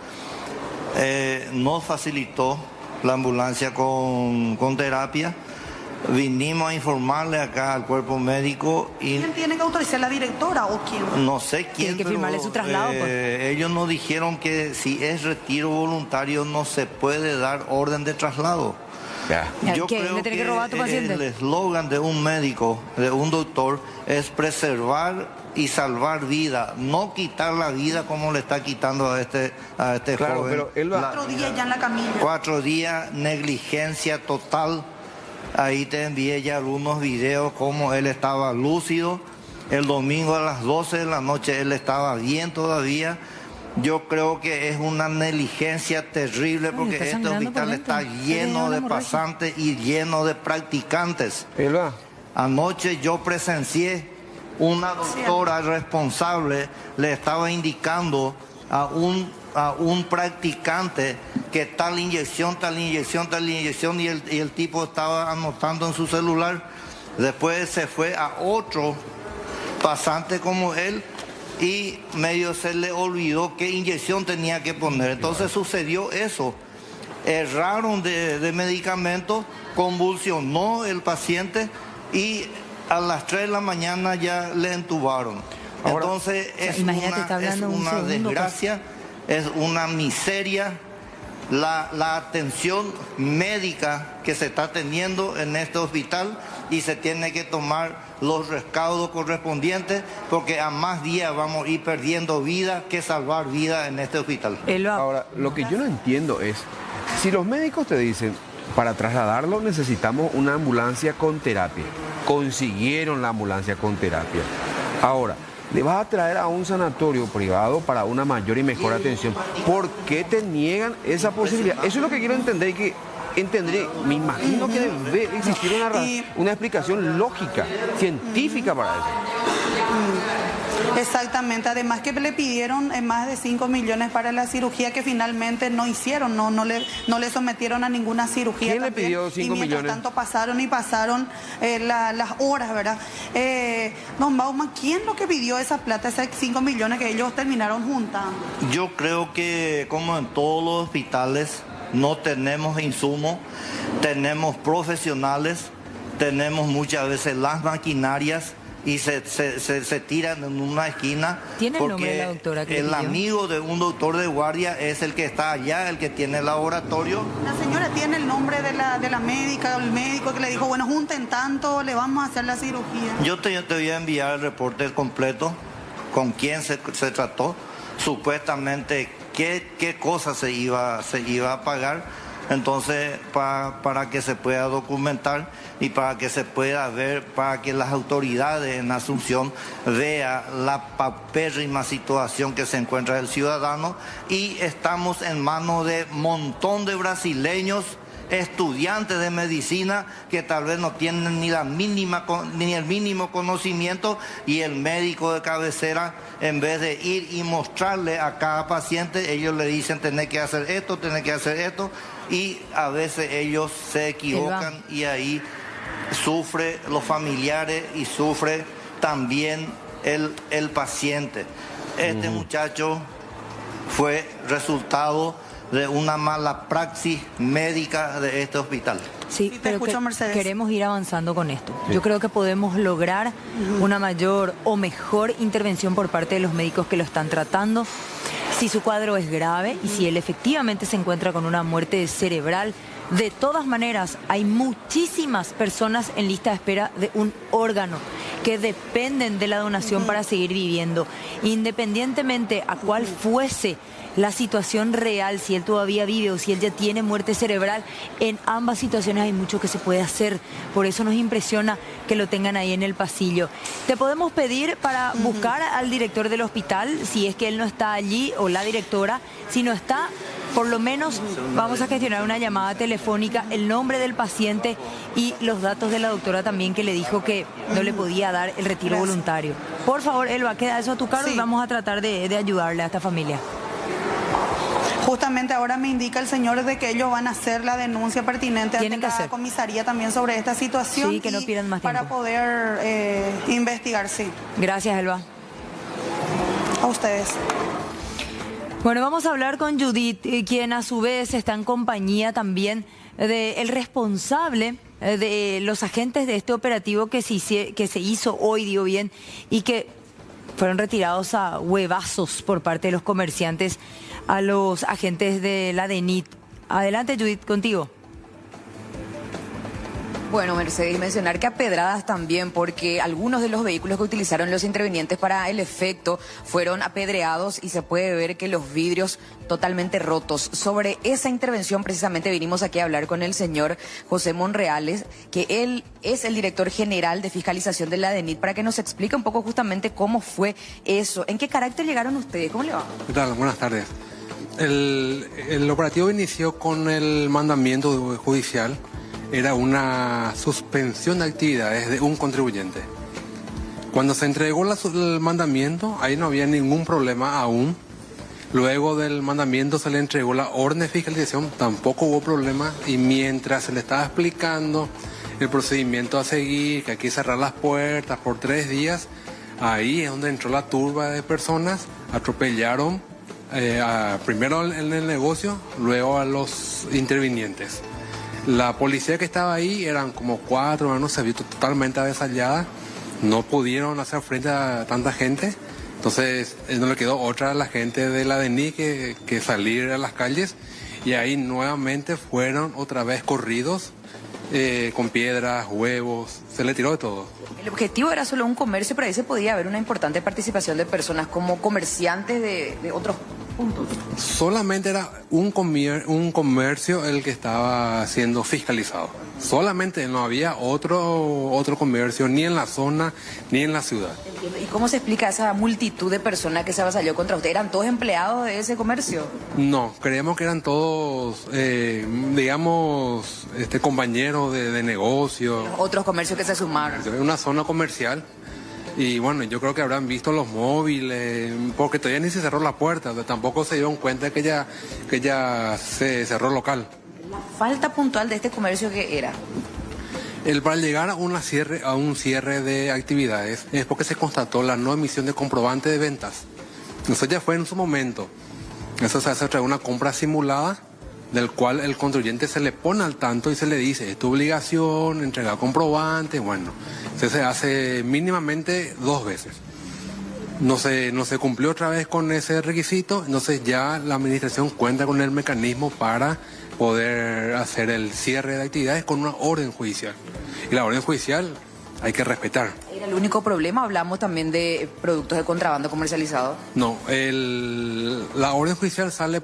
Nos facilitó la ambulancia con terapia. Vinimos a informarle acá al cuerpo médico. ¿Quién tiene que autorizar, la directora o quién? No sé quién. Tiene que firmarle su traslado. Ellos nos dijeron que si es retiro voluntario no se puede dar orden de traslado. Yo creo que el eslogan de un médico, de un doctor, es preservar y salvar vida, no quitar la vida como le está quitando a este claro, joven. Pero él 4 días ya en la camilla. 4 días, negligencia total. Ahí te envié ya algunos videos como él estaba lúcido. El domingo a las 12 de la noche él estaba bien todavía. Yo creo que es una negligencia terrible porque este hospital está lleno de pasantes y lleno de practicantes. Elba. Anoche yo presencié una doctora responsable, le estaba indicando a un practicante que tal inyección, y el tipo estaba anotando en su celular. Después se fue a otro pasante como él y medio se le olvidó qué inyección tenía que poner. Entonces sucedió eso. Erraron de medicamento, convulsionó el paciente y a las 3 de la mañana ya le entubaron. Ahora, entonces es una desgracia, es una miseria la atención médica que se está teniendo en este hospital, y se tiene que tomar los recaudos correspondientes porque a más días vamos a ir perdiendo vida que salvar vida en este hospital. Ahora, lo que yo no entiendo es, si los médicos te dicen, para trasladarlo necesitamos una ambulancia con terapia, consiguieron la ambulancia con terapia. Ahora, le vas a traer a un sanatorio privado para una mayor y mejor atención. ¿Por qué te niegan esa posibilidad? Eso es lo que quiero entender, que me imagino que debe existir una explicación lógica, científica para eso. Exactamente, además que le pidieron más de 5 millones para la cirugía que finalmente no hicieron, no le sometieron a ninguna cirugía. ¿Quién le pidió 5 millones? Y mientras tanto pasaron las horas, ¿verdad? Don Baumann, ¿quién lo que pidió esa plata, esos 5 millones que ellos terminaron juntando? Yo creo que como en todos los hospitales no tenemos insumos, tenemos profesionales, tenemos muchas veces las maquinarias y se tiran en una esquina. ¿Tiene el nombre de la doctora que el amigo de un doctor de guardia es el que está allá, el que tiene el laboratorio. La señora tiene el nombre de la médica, el médico que le dijo, bueno, junten tanto, le vamos a hacer la cirugía. Yo te voy a enviar el reporte completo, con quién se trató, supuestamente qué cosa se iba a pagar. Entonces, para que se pueda documentar y para que se pueda ver, para que las autoridades en Asunción vean la paupérrima situación que se encuentra el ciudadano, y estamos en manos de un montón de brasileños, estudiantes de medicina que tal vez no tienen ni el mínimo conocimiento, y el médico de cabecera, en vez de ir y mostrarle a cada paciente, ellos le dicen tenés que hacer esto, y a veces ellos se equivocan y ahí sufre los familiares y sufre también el paciente. Este muchacho fue resultado de una mala praxis médica de este hospital. Sí, pero queremos ir avanzando con esto. Sí. Yo creo que podemos lograr una mayor o mejor intervención por parte de los médicos que lo están tratando. Si su cuadro es grave y si él efectivamente se encuentra con una muerte cerebral, de todas maneras hay muchísimas personas en lista de espera de un órgano que dependen de la donación para seguir viviendo. Independientemente a cuál fuese la situación real, si él todavía vive o si él ya tiene muerte cerebral, en ambas situaciones hay mucho que se puede hacer. Por eso nos impresiona que lo tengan ahí en el pasillo. Te podemos pedir para buscar al director del hospital, si es que él no está allí, o la directora. Si no está, por lo menos vamos a gestionar una llamada telefónica, el nombre del paciente y los datos de la doctora también, que le dijo que no le podía dar el retiro voluntario. Por favor, Elba, queda eso a tu cargo y vamos a tratar de ayudarle a esta familia. Justamente ahora me indica el señor de que ellos van a hacer la denuncia pertinente ante la comisaría también sobre esta situación. Sí, que no pierdan más tiempo. Para poder investigar, sí. Gracias, Elba. A ustedes. Bueno, vamos a hablar con Judith, quien a su vez está en compañía también del responsable de los agentes de este operativo que se hizo hoy, digo bien, y que fueron retirados a huevazos por parte de los comerciantes a los agentes de la DENIT. Adelante, Judith, contigo. Bueno, Mercedes, mencionar que a pedradas también, porque algunos de los vehículos que utilizaron los intervinientes para el efecto fueron apedreados y se puede ver que los vidrios totalmente rotos. Sobre esa intervención precisamente vinimos aquí a hablar con el señor José Monreales, que él es el director general de fiscalización de la DENIT, para que nos explique un poco justamente cómo fue eso. ¿En qué carácter llegaron ustedes? ¿Cómo le va? ¿Qué tal? Buenas tardes. El operativo inició con el mandamiento judicial. Era una suspensión de actividades de un contribuyente. Cuando se entregó el mandamiento, ahí no había ningún problema aún. Luego del mandamiento se le entregó la orden de fiscalización, tampoco hubo problema. Y mientras se le estaba explicando el procedimiento a seguir, que hay que cerrar las puertas por 3 días, ahí es donde entró la turba de personas, atropellaron primero en el negocio, luego a los intervinientes. La policía que estaba ahí eran como 4, hermanos, se vio totalmente avasallada, no pudieron hacer frente a tanta gente, entonces no le quedó otra a la gente de la DENIT que salir a las calles, y ahí nuevamente fueron otra vez corridos con piedras, huevos, se le tiró de todo. El objetivo era solo un comercio, pero ahí se podía haber una importante participación de personas como comerciantes de otros puntos. Solamente era un comercio el que estaba siendo fiscalizado. Solamente no había otro comercio ni en la zona ni en la ciudad. Entiendo. ¿Y cómo se explica esa multitud de personas que se avasalló contra usted? ¿Eran todos empleados de ese comercio? No, creemos que eran todos, digamos, compañeros de negocio. Otros comercios que se sumaron. Una zona comercial. Y bueno, yo creo que habrán visto los móviles, porque todavía ni se cerró la puerta, tampoco se dieron cuenta que ya se cerró el local. ¿La falta puntual de este comercio qué era? Para llegar a un cierre de actividades es porque se constató la no emisión de comprobante de ventas. Eso ya fue en su momento. Eso se hace a través de una compra simulada, del cual el contribuyente se le pone al tanto y se le dice, es tu obligación entregar comprobante. Bueno, se hace mínimamente 2 veces. No se cumplió otra vez con ese requisito, entonces ya la administración cuenta con el mecanismo para poder hacer el cierre de actividades con una orden judicial. Y la orden judicial hay que respetar. ¿Era el único problema? ¿Hablamos también de productos de contrabando comercializados? No, la orden judicial sale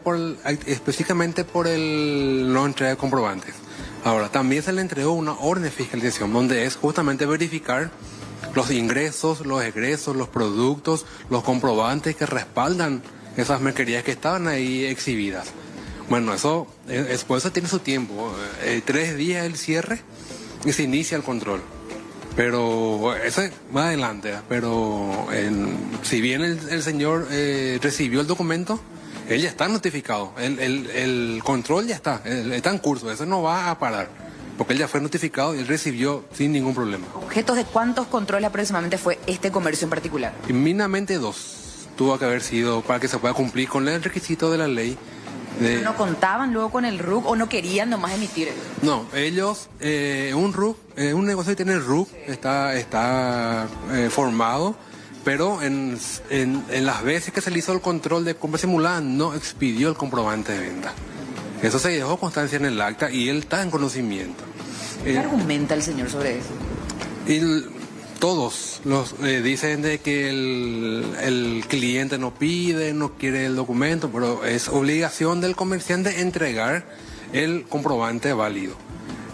específicamente por no entrega de comprobantes. Ahora, también se le entregó una orden de fiscalización donde es justamente verificar los ingresos, los egresos, los productos, los comprobantes que respaldan esas mercaderías que estaban ahí exhibidas. Bueno, eso tiene su tiempo. 3 días el cierre y se inicia el control. Pero eso es más adelante. Pero si bien el señor recibió el documento, él ya está notificado. El control ya está en curso. Eso no va a parar. Porque él ya fue notificado y él recibió sin ningún problema. ¿Objetos de cuántos controles aproximadamente fue este comercio en particular? Mínimamente 2. Tuvo que haber sido para que se pueda cumplir con el requisito de la ley. ¿No contaban luego con el RUC o no querían nomás emitir? No, ellos, un negocio que tiene el RUC está formado, pero en las veces que se le hizo el control de compra simulada no expidió el comprobante de venta. Eso se dejó constancia en el acta y él está en conocimiento. ¿Qué argumenta el señor sobre eso? Todos dicen de que el cliente no quiere el documento, pero es obligación del comerciante entregar el comprobante válido.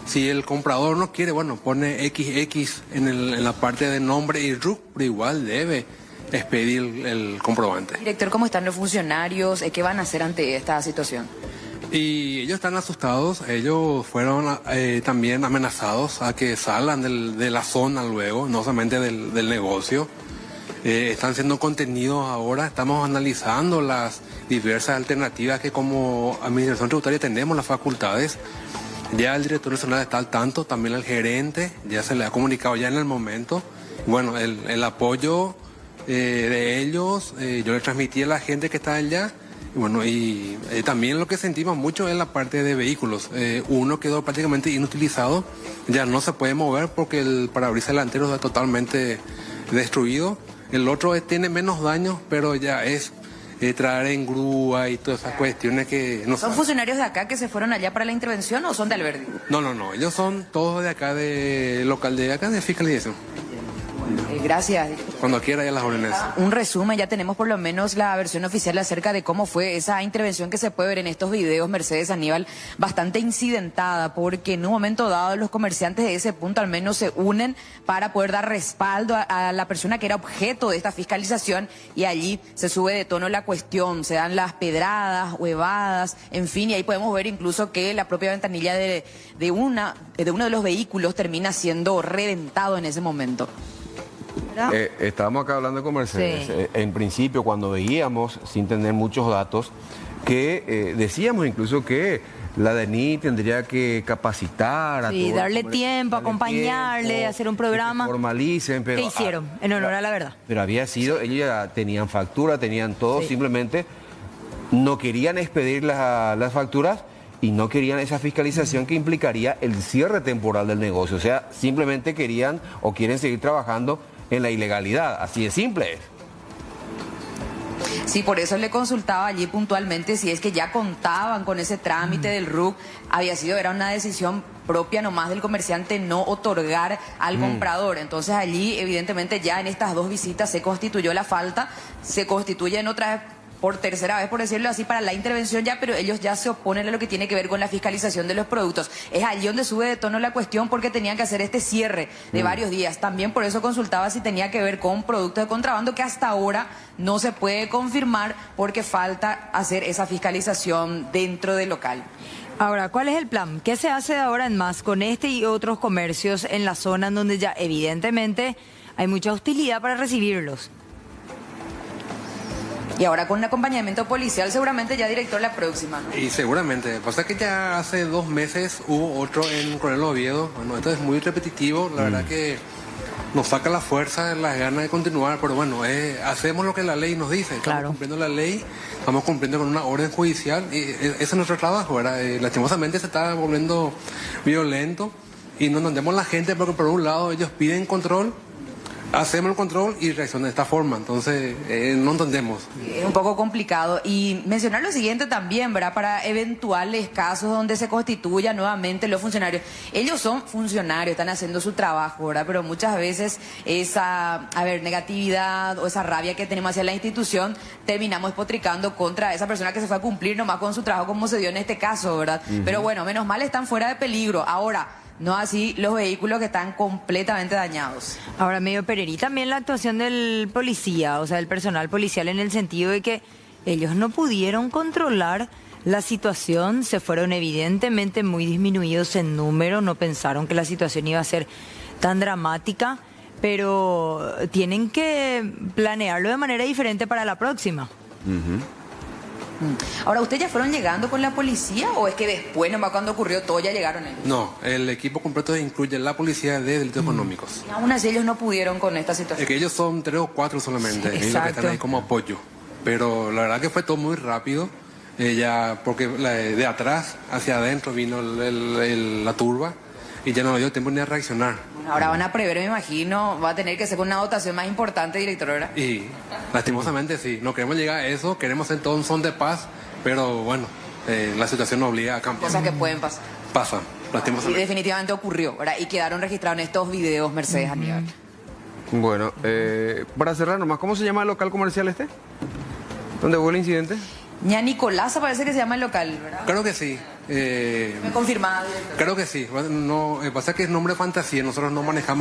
Si el comprador no quiere, bueno, pone XX en la parte de nombre y RUC, pero igual debe expedir el comprobante. Director, ¿cómo están los funcionarios? ¿Qué van a hacer ante esta situación? Y ellos están asustados, ellos fueron también amenazados a que salgan de la zona luego, no solamente del negocio. Están siendo contenidos ahora, estamos analizando las diversas alternativas que como administración tributaria tenemos las facultades. Ya el director nacional está al tanto, también el gerente, ya se le ha comunicado ya en el momento. Bueno, el apoyo de ellos, yo le transmití a la gente que está allá. Bueno, y también lo que sentimos mucho es la parte de vehículos. Uno quedó prácticamente inutilizado, ya no se puede mover porque el parabrisas delantero está totalmente destruido. El otro tiene menos daños, pero ya es traer en grúa y todas esas cuestiones que... No ¿Son funcionarios de acá que se fueron allá para la intervención o son de Alberdi? No, ellos son todos de acá, de local de acá, de fiscalización. Gracias. Cuando quiera ya las órdenes. Un resumen, ya tenemos por lo menos la versión oficial acerca de cómo fue esa intervención que se puede ver en estos videos, Mercedes Aníbal, bastante incidentada, porque en un momento dado los comerciantes de ese punto al menos se unen para poder dar respaldo a la persona que era objeto de esta fiscalización, y allí se sube de tono la cuestión, se dan las pedradas, huevadas, en fin, y ahí podemos ver incluso que la propia ventanilla de uno de los vehículos termina siendo reventado en ese momento. Estábamos acá hablando con Mercedes. Sí. En principio, cuando veíamos, sin tener muchos datos, que decíamos incluso que la DENI tendría que capacitar a todos, darle tiempo, acompañarle, hacer un programa. Que formalicen, pero... ¿Qué hicieron? En honor a la verdad. Pero había sido, ellos ya tenían factura, tenían todo, simplemente no querían expedir las facturas y no querían esa fiscalización que implicaría el cierre temporal del negocio. O sea, simplemente querían o quieren seguir trabajando en la ilegalidad, así de simple es. Sí, por eso le consultaba allí puntualmente si es que ya contaban con ese trámite del RUC. Era una decisión propia nomás del comerciante no otorgar al comprador. Entonces allí evidentemente ya en estas dos visitas se constituyó la falta, se constituye en otra por tercera vez, por decirlo así, para la intervención ya, pero ellos ya se oponen a lo que tiene que ver con la fiscalización de los productos. Es allí donde sube de tono la cuestión, porque tenían que hacer este cierre de varios días. También por eso consultaba si tenía que ver con productos de contrabando, que hasta ahora no se puede confirmar porque falta hacer esa fiscalización dentro del local. Ahora, ¿cuál es el plan? ¿Qué se hace de ahora en más con este y otros comercios en la zona en donde ya evidentemente hay mucha hostilidad para recibirlos? Y ahora con un acompañamiento policial, seguramente ya director la próxima, ¿no? Y seguramente. Pasa que ya hace 2 meses hubo otro en Coronel Oviedo. Bueno, esto es muy repetitivo. La verdad que nos saca la fuerza, las ganas de continuar. Pero bueno, hacemos lo que la ley nos dice. Estamos cumpliendo la ley, estamos cumpliendo con una orden judicial. Y ese es nuestro trabajo, ¿verdad? Lastimosamente se está volviendo violento. Y no entendemos la gente porque por un lado ellos piden control, hacemos el control y reaccionan de esta forma. Entonces, no entendemos. Es un poco complicado. Y mencionar lo siguiente también, ¿verdad? Para eventuales casos donde se constituyan nuevamente los funcionarios. Ellos son funcionarios, están haciendo su trabajo, ¿verdad? Pero muchas veces esa, negatividad o esa rabia que tenemos hacia la institución, terminamos despotricando contra esa persona que se fue a cumplir nomás con su trabajo, como se dio en este caso, ¿verdad? Pero bueno, menos mal están fuera de peligro. Ahora, no así los vehículos que están completamente dañados. Ahora, medio Pererí, también la actuación del policía, o sea, del personal policial, en el sentido de que ellos no pudieron controlar la situación, se fueron evidentemente muy disminuidos en número, no pensaron que la situación iba a ser tan dramática, pero tienen que planearlo de manera diferente para la próxima. Ahora, ¿ustedes ya fueron llegando con la policía o es que después, nomás cuando ocurrió todo, ya llegaron ellos? No, el equipo completo incluye la policía de delitos económicos. Y aún así ellos no pudieron con esta situación. Es que ellos son 3 o 4 solamente, Sí, y los que están ahí como apoyo. Pero la verdad que fue todo muy rápido, porque de atrás hacia adentro vino la turba y ya no dio tiempo ni a reaccionar. Bueno, ahora van a prever, me imagino, va a tener que ser con una dotación más importante, director, ¿verdad? Y lastimosamente sí, no queremos llegar a eso, queremos hacer todo un son de paz, pero bueno, la situación nos obliga a cambiar. Cosas que pueden pasar. Pasan, lastimosamente. Y definitivamente ocurrió, ¿verdad? Y quedaron registrados en estos videos, Mercedes Aníbal. Bueno, para cerrar nomás, ¿cómo se llama el local comercial este? ¿Dónde hubo el incidente? Ña Nicolasa parece que se llama el local, ¿verdad? Creo que sí. Me confirmaba, director. Creo que sí. No, pasa que es nombre de fantasía, nosotros no manejamos